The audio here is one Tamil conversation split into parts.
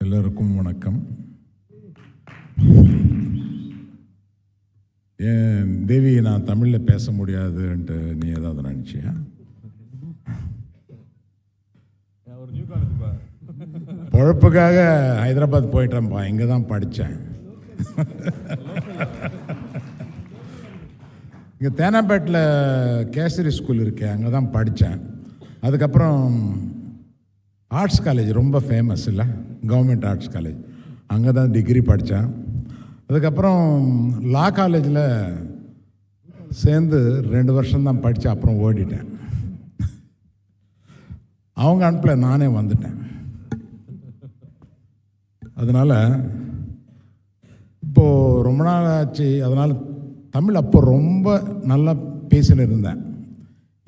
எல்லோருக்கும் வணக்கம். ஏன் தேவி, நான் தமிழில் பேச முடியாதுன்ட்டு நீ ஏதாவது நினச்சியா? பொழப்புக்காக ஹைதராபாத் போயிட்டேன்ப்பா, இங்கே தான் படித்தேன். இங்கே தேனாம்பேட்டில் கேசரி ஸ்கூல் இருக்கேன், அங்கே தான் படித்தேன். அதுக்கப்புறம் ஆர்ட்ஸ் காலேஜ் ரொம்ப ஃபேமஸ் இல்லை, கவர்மெண்ட் ஆர்ட்ஸ் காலேஜ், அங்கே தான் டிகிரி படித்தேன். அதுக்கப்புறம் லா காலேஜில் சேர்ந்து 2 வருஷம்தான் படித்தேன், அப்புறம் ஓடிட்டேன். அவங்க அனுப்பல, நானே வந்துட்டேன். அதனால் இப்போது ரொம்ப நாள் ஆச்சு, அதனால் தமிழ் அப்போ ரொம்ப நல்லா பேசின்னு இருந்தேன்.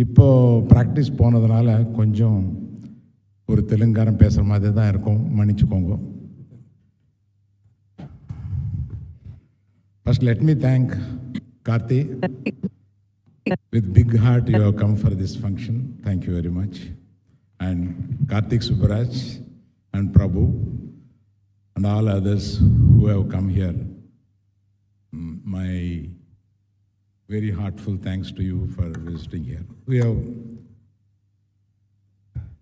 இப்போது ப்ராக்டிஸ் போனதுனால கொஞ்சம் ஒரு தெலுங்காரம் பேசுகிற மாதிரி தான் இருக்கும், மன்னிச்சுக்கோங்க. First, let me thank Karthi. With big heart, you have come for this function. Thank you very much. And Karthik Subbaraj and Prabhu and all others who have come here. My very heartfelt thanks to you for visiting here.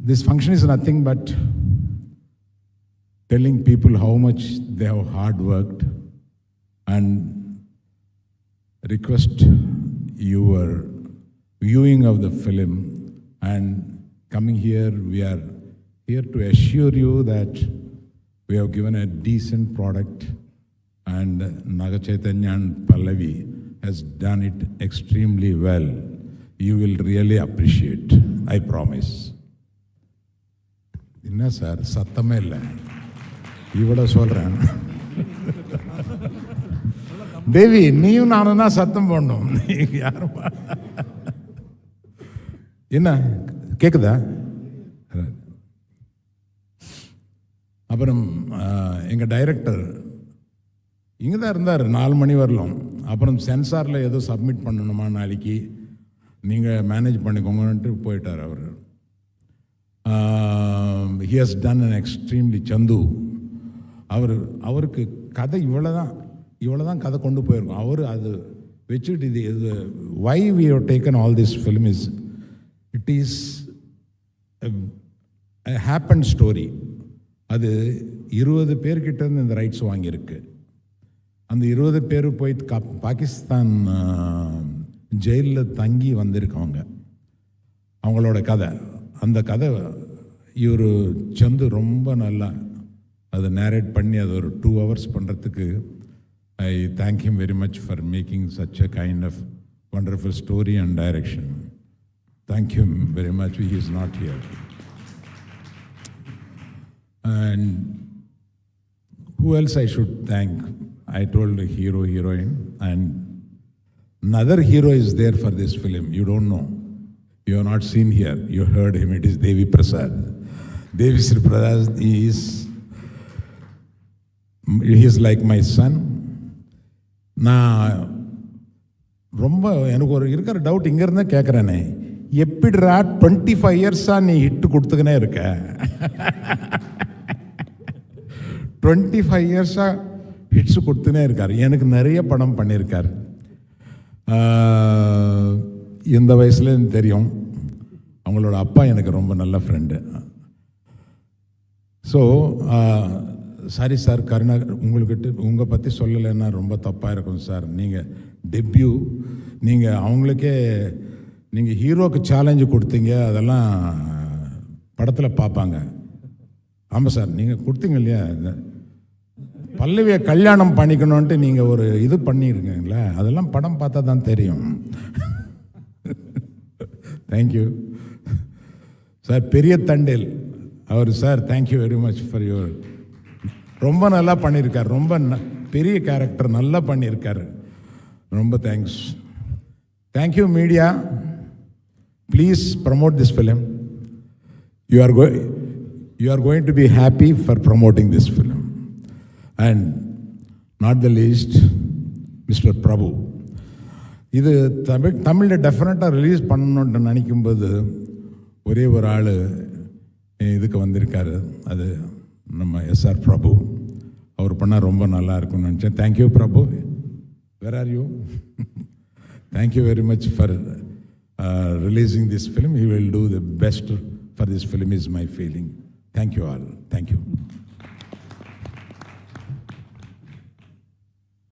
This function is nothing but telling people how much they have hard worked and request your viewing of the film. And coming here, we are here to assure you that we have given a decent product, and Naga Chaitanya and Pallavi has done it extremely well. You will really appreciate, I promise. என்ன சார் சத்தமே இல்லை, இவ்வளோ சொல்கிறேன். தேவி, நீயும் நானும் தான் சத்தம் போடணும், யாரும் என்ன கேட்குதா? அப்புறம் எங்கள் டைரக்டர் இங்கே தான் இருந்தார் 4 மணி வரலும். அப்புறம் சென்சாரில் ஏதோ சப்மிட் பண்ணணுமா நாளைக்கு, நீங்கள் மேனேஜ் பண்ணிக்கோங்கன்ட்டு போயிட்டார் அவர். He has done an extremely சந்து. அவருக்கு கதை இவ்வளோதான் கதை கொண்டு போயிருக்கோம். அவர் அது வச்சுட்டு இது why we have taken all this film is, it is a happened story. அது 20 பேர்கிட்ட இருந்து இந்த ரைட்ஸ் வாங்கியிருக்கு. அந்த 20 பேர் போய் பாகிஸ்தான் ஜெயிலில் தங்கி வந்திருக்கவங்க, அவங்களோட கதை. அந்த கதை இவர் சந்து ரொம்ப நல்லா அதை நேரேட் பண்ணி அது ஒரு 2 hours பண்ணுறதுக்கு I thank him very much for making such a kind of wonderful story and direction. Thank him very much. He is not here. And who else I should thank? I told the hero, heroine, and another hero is there for this film. You don't know. You have not seen here. You heard him. It is Devi Prasad. Devi Sri Prasad he is like my son. நான் ரொம்ப எனக்கு ஒரு இருக்கிற டவுட் இங்கேருந்தே கேட்குறேனே, எப்படிரா 25 இயர்ஸாக நீ ஹிட்டு கொடுத்துக்கினே இருக்க? 25 இயர்ஸாக ஹிட்ஸு கொடுத்துனே இருக்கார். எனக்கு நிறைய படம் பண்ணியிருக்கார். இந்த வயசுலேருந்து தெரியும். அவங்களோட அப்பா எனக்கு ரொம்ப நல்ல friend. So sorry sir, Karunakar, உங்கள் பற்றி சொல்லலைன்னா ரொம்ப தப்பாக இருக்கும் சார். நீங்கள் டெப்யூ, நீங்கள் அவங்களுக்கே நீங்கள் ஹீரோக்கு சேலஞ்சு கொடுத்தீங்க, அதெல்லாம் படத்தில் பார்ப்பாங்க. ஆமாம் சார், நீங்கள் கொடுத்தீங்க இல்லையா, பல்லவியை கல்யாணம் பண்ணிக்கணுன்ட்டு நீங்கள் ஒரு இது பண்ணியிருக்கீங்களா, அதெல்லாம் படம் பார்த்தா தான் தெரியும். Thank you sir. பெரிய தண்டேல் அவர் sir, thank you very much for your, ரொம்ப நல்லா பண்ணியிருக்கார். ரொம்ப பெரிய கேரக்டர் நல்லா பண்ணியிருக்காரு. ரொம்ப thanks. Thank you media. Please promote this film. You are going to be happy for promoting this film. And not the least mister Prabhu. இது தமிழில் டெஃபினட்டாக ரிலீஸ் பண்ணணுன்ட்டு நினைக்கும்போது ஒரே ஒரு ஆள் இதுக்கு வந்திருக்காரு, அது நம்ம எஸ்ஆர் பிரபு. அவர் பண்ணால் ரொம்ப நல்லா இருக்கும்னு நினச்சேன். Thank you Prabhu. Where are you? Thank you very much for releasing this film. He will do the best for this film is my feeling. Thank you all. Thank you.